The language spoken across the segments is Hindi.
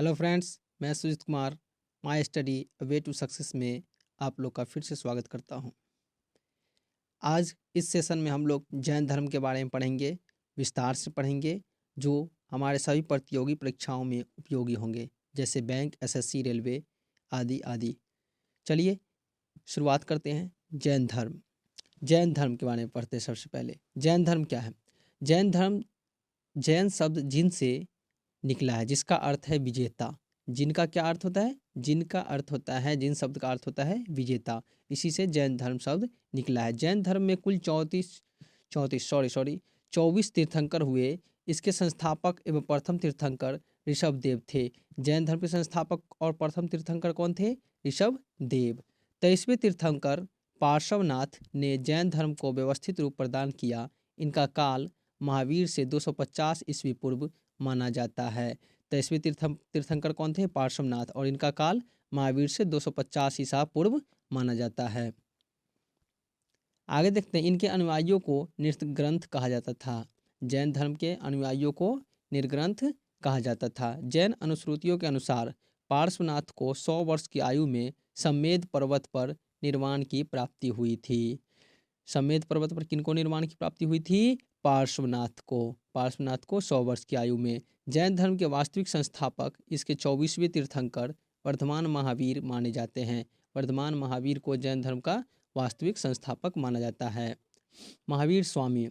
हेलो फ्रेंड्स, मैं Sujeet Kumar my study way to success में आप लोग का फिर से स्वागत करता हूं। आज इस सेशन में हम लोग जैन धर्म के बारे में पढ़ेंगे, विस्तार से पढ़ेंगे, जो हमारे सभी प्रतियोगी परीक्षाओं में उपयोगी होंगे, जैसे बैंक, एसएससी, रेलवे आदि आदि। चलिए शुरुआत करते हैं। जैन धर्म। जैन धर्म के बारे में पढ़ते हैं। सबसे पहले जैन धर्म क्या है? जैन धर्म, जैन शब्द जिन से निकला है, जिसका अर्थ है विजेता। जिनका क्या अर्थ होता है? जिनका अर्थ होता है, जिन शब्द का अर्थ होता है विजेता। इसी से जैन धर्म शब्द निकला है। जैन धर्म में कुल 24 तीर्थंकर हुए। इसके संस्थापक एवं प्रथम तीर्थंकर ऋषभ देव थे। जैन धर्म के संस्थापक और प्रथम तीर्थंकर कौन थे? ऋषभ देव। 23वें तीर्थंकर पार्श्वनाथ ने जैन धर्म को व्यवस्थित रूप प्रदान किया। इनका काल महावीर से 250 ईस्वी पूर्व माना जाता है। 23वें तीर्थंकर कौन थे? पार्श्वनाथ, और इनका काल महावीर से 250 ईसा पूर्व माना जाता है। आगे देखते हैं। इनके अनुयायियों को निर्ग्रंथ कहा जाता था। जैन धर्म के अनुयायियों को निर्ग्रंथ कहा जाता था। जैन अनुश्रुतियों के अनुसार पार्श्वनाथ को 100 वर्ष की आयु में सम्मेद पर्वत पर निर्वाण की प्राप्ति हुई थी। सम्मेद पर्वत पर किनको निर्वाण की प्राप्ति हुई थी? पार्श्वनाथ को। पार्श्वनाथ को 100 वर्ष की आयु में। जैन धर्म के वास्तविक संस्थापक, इसके 24वें तीर्थंकर वर्धमान महावीर माने जाते हैं। वर्धमान महावीर को जैन धर्म का वास्तविक संस्थापक माना जाता है। महावीर स्वामी।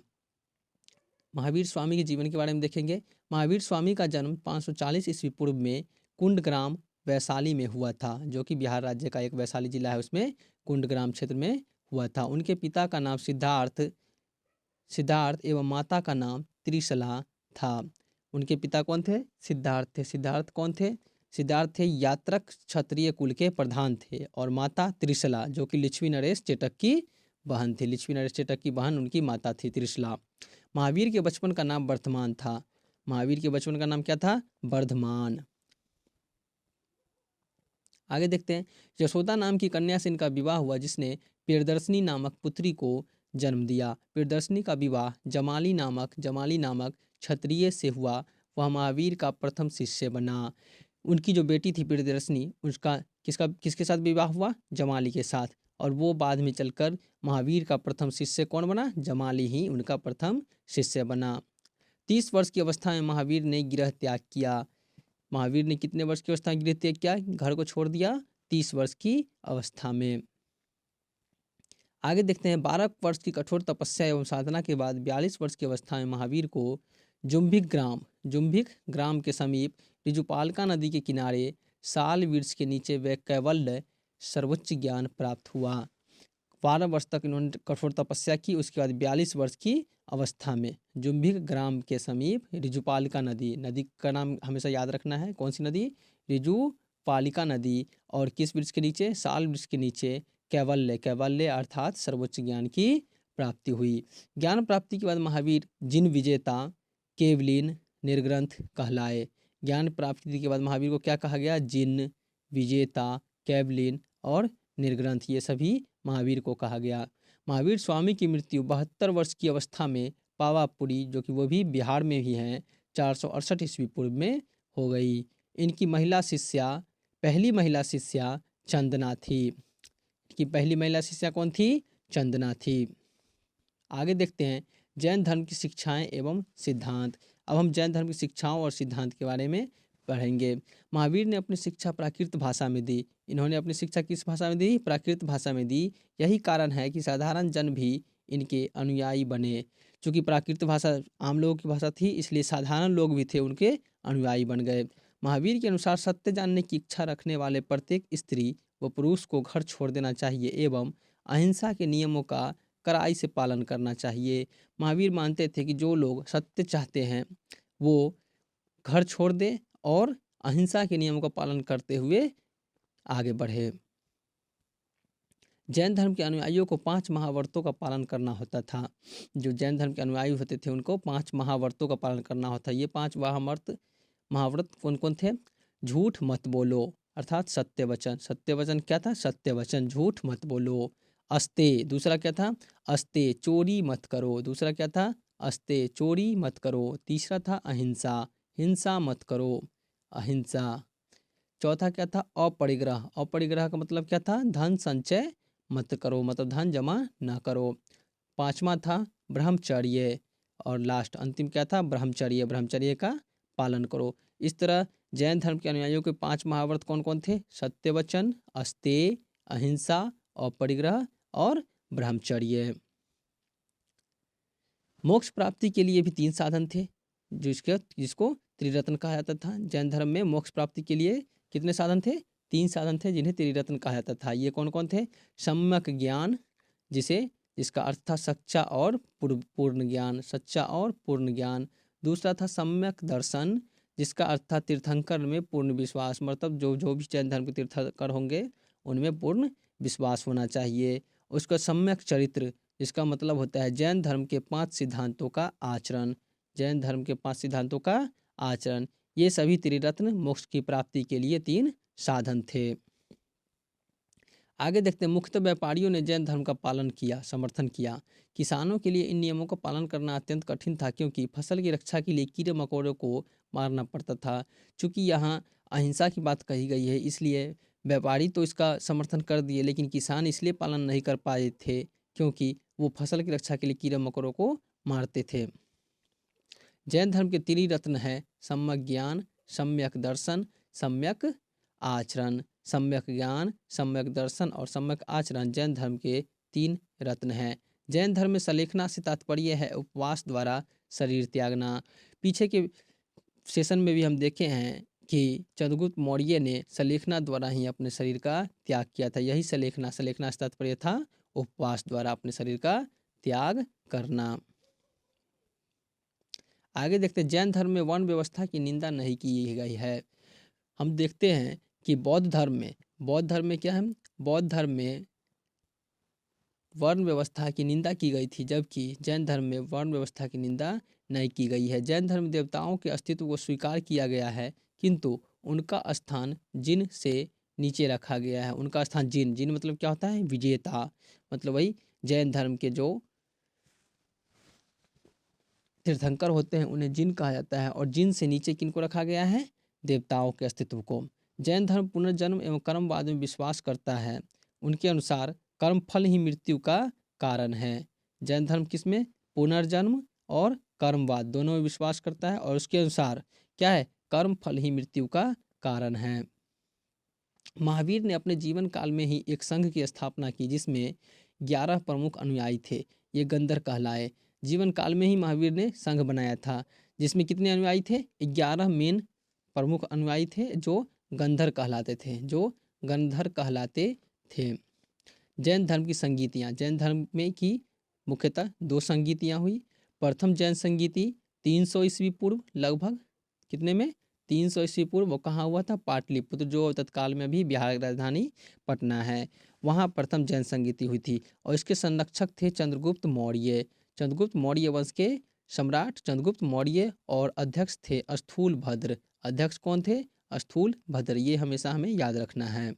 महावीर स्वामी के जीवन के बारे में देखेंगे। महावीर स्वामी का जन्म 540 ईस्वी पूर्व में कुंडग्राम वैशाली में हुआ था, जो कि बिहार राज्य का एक वैशाली जिला है, उसमें कुंडग्राम क्षेत्र में हुआ था। उनके पिता का नाम सिद्धार्थ एवं माता का नाम त्रिशला था। उनके पिता कौन थे? सिद्धार्थ थे। सिद्धार्थ कौन थे? सिद्धार्थ थे यात्रक क्षत्रिय कुल के प्रधान थे, और माता त्रिशला, जो कि लक्ष्मी नरेश चेटक की बहन थी। लक्ष्मी नरेश चेटक की बहन उनकी माता थी, त्रिशला। महावीर के बचपन का नाम वर्धमान था। महावीर के बचपन का नाम क्या था? वर्धमान। आगे देखते हैं। यशोदा नाम की कन्या से इनका विवाह हुआ, जिसने प्रियदर्शनी नामक पुत्री को जन्म दिया। प्रियदर्शनी का विवाह जमाली नामक क्षत्रिय से हुआ। वह महावीर का प्रथम शिष्य बना। उनकी जो बेटी थी प्रियदर्शनी, उसका किसके साथ विवाह हुआ? जमाली के साथ। और वो बाद में चलकर महावीर का प्रथम शिष्य कौन बना? जमाली ही उनका प्रथम शिष्य बना। 30 वर्ष की अवस्था में महावीर ने गृह त्याग किया। महावीर ने कितने वर्ष की अवस्था में गृह त्याग किया? घर को छोड़ दिया 30 वर्ष की अवस्था में। आगे देखते हैं। 12 वर्ष की कठोर तपस्या एवं साधना के बाद 42 वर्ष की अवस्था में महावीर को जुम्भिक ग्राम के समीप ऋजुपालिका नदी के किनारे साल वृक्ष के नीचे वे कैवल्य सर्वोच्च ज्ञान प्राप्त हुआ। 12 वर्ष तक इन्होंने कठोर तपस्या की। उसके बाद 42 वर्ष की अवस्था में जुम्भिक ग्राम के समीप ऋजुपालिका नदी का नाम हमेशा याद रखना है। कौन सी नदी? ऋजुपालिका नदी। और किस वृक्ष के नीचे? साल वृक्ष के नीचे कैवल्य अर्थात सर्वोच्च ज्ञान की प्राप्ति हुई। ज्ञान प्राप्ति के बाद महावीर जिन विजेता, केवलिन, निर्ग्रंथ कहलाए। ज्ञान प्राप्ति के बाद महावीर को क्या कहा गया? जिन, विजेता, केवलिन और निर्ग्रंथ, ये सभी महावीर को कहा गया। महावीर स्वामी की मृत्यु 72 वर्ष की अवस्था में पावापुरी, जो कि वो भी बिहार में ही हैं, 468 ईस्वी पूर्व में हो गई। इनकी पहली महिला शिष्या चंदना थी। इनकी पहली महिला शिष्या कौन थी? चंदना थी। आगे देखते हैं। जैन धर्म की शिक्षाएं एवं सिद्धांत। अब हम जैन धर्म की शिक्षाओं और सिद्धांत के बारे में पढ़ेंगे। महावीर ने अपनी शिक्षा प्राकृत भाषा में दी। इन्होंने अपनी शिक्षा किस भाषा में दी? प्राकृत भाषा में दी। यही कारण है कि साधारण जन भी इनके अनुयायी बने। चूँकि प्राकृत भाषा आम लोगों की भाषा थी, इसलिए साधारण लोग भी थे उनके अनुयायी बन गए। महावीर के अनुसार सत्य जानने की इच्छा रखने वाले प्रत्येक स्त्री व पुरुष को घर छोड़ देना चाहिए एवं अहिंसा के नियमों का कड़ाई से पालन करना चाहिए। महावीर मानते थे कि जो लोग सत्य चाहते हैं वो घर छोड़ दे और अहिंसा के नियमों का पालन करते हुए आगे बढ़े। जैन धर्म के अनुयायियों को 5 महाव्रतों का पालन करना होता था। जो जैन धर्म के अनुयायी होते थे उनको 5 महाव्रतों का पालन करना होता है। ये 5 महाव्रत कौन कौन थे? झूठ मत बोलो अर्थात सत्य वचन। सत्य वचन क्या था? सत्य वचन, झूठ मत बोलो। अस्ते, दूसरा क्या था? अस्ते, चोरी मत करो। दूसरा क्या था? अस्ते, चोरी मत करो। तीसरा था अहिंसा, हिंसा मत करो, अहिंसा। चौथा क्या था, अपरिग्रह। अपरिग्रह का मतलब क्या था, धन संचय मत करो, मतलब धन जमा ना करो। पांचवा था ब्रह्मचर्य, और लास्ट अंतिम क्या था, ब्रह्मचर्य, ब्रह्मचर्य का पालन करो। इस तरह जैन धर्म के अनुयायियों के 5 महाव्रत कौन कौन थे, सत्यवचन, अस्तेय, अहिंसा, अपरिग्रह और ब्रह्मचर्य। मोक्ष प्राप्ति के लिए भी 3 साधन थे, जिसको त्रिरत्न कहा जाता था। जैन धर्म में मोक्ष प्राप्ति के लिए कितने साधन थे, 3 साधन थे जिन्हें त्रिरत्न कहा जाता था। ये कौन कौन थे, सम्यक ज्ञान, जिसका अर्थ था सच्चा और पूर्ण ज्ञान, सच्चा और पूर्ण ज्ञान। दूसरा था सम्यक दर्शन, जिसका अर्थ था तीर्थंकर में पूर्ण विश्वास, मतलब जो भी जैन धर्म के तीर्थंकर होंगे उनमें पूर्ण विश्वास होना चाहिए। उसका सम्यक चरित्र, इसका मतलब होता है जैन धर्म के 5 सिद्धांतों का आचरण। जैन धर्म के 5 सिद्धांतों का आचरण, ये सभी त्रिरत्न मोक्ष की प्राप्ति के लिए 3 साधन थे। आगे देखते हैं, मुख्यतः व्यापारियों ने जैन धर्म का पालन किया, समर्थन किया। किसानों के लिए इन नियमों का पालन करना अत्यंत कठिन था, क्योंकि फसल की रक्षा के लिए कीड़े मकोड़ों को मारना पड़ता था। चूंकि यहाँ अहिंसा की बात कही गई है, इसलिए व्यापारी तो इसका समर्थन कर दिए, लेकिन किसान इसलिए पालन नहीं कर पाए थे क्योंकि वो फसल की रक्षा के लिए कीड़े मकोड़ों को मारते थे। जैन धर्म के 3 रत्न है, सम्यक ज्ञान, सम्यक दर्शन, सम्यक आचरण। सम्यक ज्ञान, सम्यक दर्शन और सम्यक आचरण जैन धर्म के 3 रत्न हैं। जैन धर्म में सलेखना से तात्पर्य है उपवास द्वारा शरीर त्यागना। पीछे के सेशन में भी हम देखे हैं कि चंद्रगुप्त मौर्य ने सलेखना द्वारा ही अपने शरीर का त्याग किया था। यही सलेखना से तात्पर्य था उपवास द्वारा अपने शरीर का त्याग करना। आगे देखते हैं, जैन धर्म में वर्ण व्यवस्था की निंदा नहीं की गई है। हम देखते हैं कि बौद्ध धर्म में क्या है, बौद्ध धर्म में वर्ण व्यवस्था की निंदा की गई थी, जबकि जैन धर्म में वर्ण व्यवस्था की निंदा नहीं की गई है। जैन धर्म में देवताओं के अस्तित्व को स्वीकार किया गया है, किंतु उनका स्थान जिन से नीचे रखा गया है। उनका स्थान जिन मतलब क्या होता है, विजेता, मतलब वही जैन धर्म के जो तीर्थंकर होते हैं उन्हें जिन कहा जाता है, और जिन से नीचे किनको रखा गया है, देवताओं के अस्तित्व को। जैन धर्म पुनर्जन्म एवं कर्मवाद में विश्वास करता है। उनके अनुसार कर्मफल ही मृत्यु का कारण है। जैन धर्म किसमें, पुनर्जन्म और कर्मवाद दोनों में विश्वास करता है, और उसके अनुसार क्या है, कर्मफल ही मृत्यु का कारण है। महावीर ने अपने जीवन काल में ही एक संघ की स्थापना की, जिसमें 11 प्रमुख अनुयायी थे, ये गंधर कहलाए। जीवन काल में ही महावीर ने संघ बनाया था, जिसमें कितने अनुयायी थे, 11 मेन प्रमुख अनुयायी थे जो गंधर कहलाते थे। जैन धर्म की संगीतियाँ, जैन धर्म में की मुख्यतः 2 संगीतियाँ हुई। प्रथम जैन संगीति 300 ईस्वी पूर्व, लगभग कितने में, 300 ईस्वी पूर्व, वो कहाँ हुआ था, पाटलिपुत्र, जो तत्काल में भी बिहार की राजधानी पटना है, वहाँ प्रथम जैन संगीति हुई थी। और इसके संरक्षक थे चंद्रगुप्त मौर्य। चंद्रगुप्त मौर्य वंश के सम्राट चंद्रगुप्त मौर्य, और अध्यक्ष थे स्थूलभद्र। अध्यक्ष कौन थे, स्थूलभद्र, ये हमेशा हमें याद रखना है।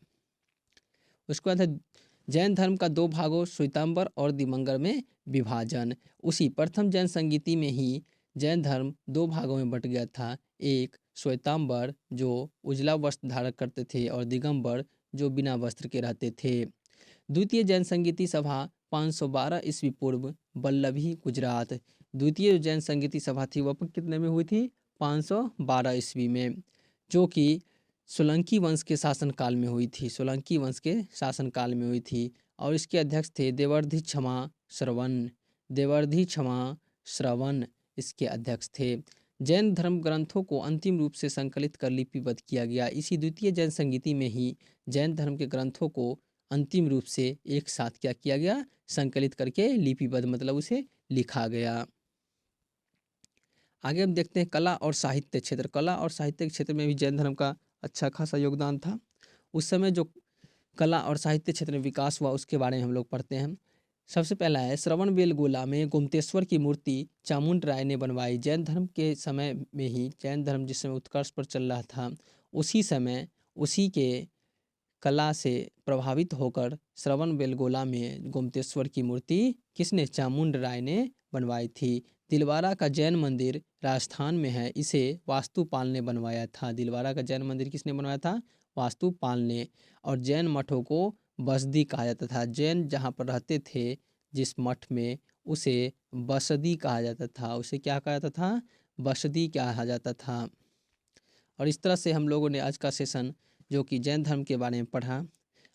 उसके बाद है जैन धर्म का 2 भागों श्वेतांबर और दिगंबर में विभाजन। उसी प्रथम जैन संगीति में ही जैन धर्म 2 भागों में बट गया था। एक श्वेतांबर जो उजला वस्त्र धारण करते थे, और दिगंबर जो बिना वस्त्र के रहते थे। द्वितीय जैन संगीति सभा 512 ईस्वी पूर्व, बल्लभी, गुजरात। द्वितीय जैन संगीति सभा थी वह कितने में हुई थी, 512 ईस्वी में, जो कि सोलंकी वंश के शासनकाल में हुई थी, सोलंकी वंश के शासनकाल में हुई थी। और इसके अध्यक्ष थे देवर्धि क्षमा श्रवण, इसके अध्यक्ष थे। जैन धर्म ग्रंथों को अंतिम रूप से संकलित कर लिपिबद्ध किया गया। इसी द्वितीय जैन संगीति में ही जैन धर्म के ग्रंथों को अंतिम रूप से एक साथ क्या किया गया, संकलित करके लिपिबद्ध, मतलब उसे लिखा गया। आगे हम देखते हैं कला और साहित्य क्षेत्र। कला और साहित्य के क्षेत्र में भी जैन धर्म का अच्छा खासा योगदान था। उस समय जो कला और साहित्य क्षेत्र में विकास हुआ उसके बारे में हम लोग पढ़ते हैं। सबसे पहला है, श्रवणबेलगोला में गोमतेश्वर की मूर्ति चामुंड राय ने बनवाई। जैन धर्म के समय में ही, जैन धर्म जिस समय उत्कर्ष पर चल रहा था, उसी समय उसी के कला से प्रभावित होकर श्रवणबेलगोला में गोमतेश्वर की मूर्ति किसने, चामुंड राय ने बनवाई थी। दिलवारा का जैन मंदिर राजस्थान में है, इसे वास्तुपाल ने बनवाया था। दिलवारा का जैन मंदिर किसने बनवाया था, वास्तुपाल ने। और जैन मठों को बसदी कहा जाता था। जैन जहाँ पर रहते थे जिस मठ में, उसे बसदी कहा जाता था। उसे क्या कहा जाता था? बसदी कहा जाता था। और इस तरह से हम लोगों ने आज का सेशन जो कि जैन धर्म के बारे में पढ़ा।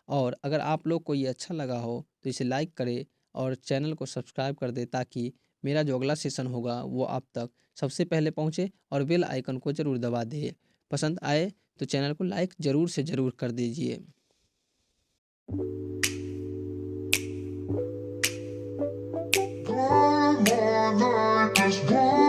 और अगर आप लोग को ये अच्छा लगा हो तो इसे लाइक करें और चैनल को सब्सक्राइब कर दें, ताकि मेरा जो अगला सेशन होगा वो आप तक सबसे पहले पहुंचे। और बेल आइकन को ज़रूर दबा दें। पसंद आए तो चैनल को लाइक ज़रूर से ज़रूर कर दीजिए। One more night, just one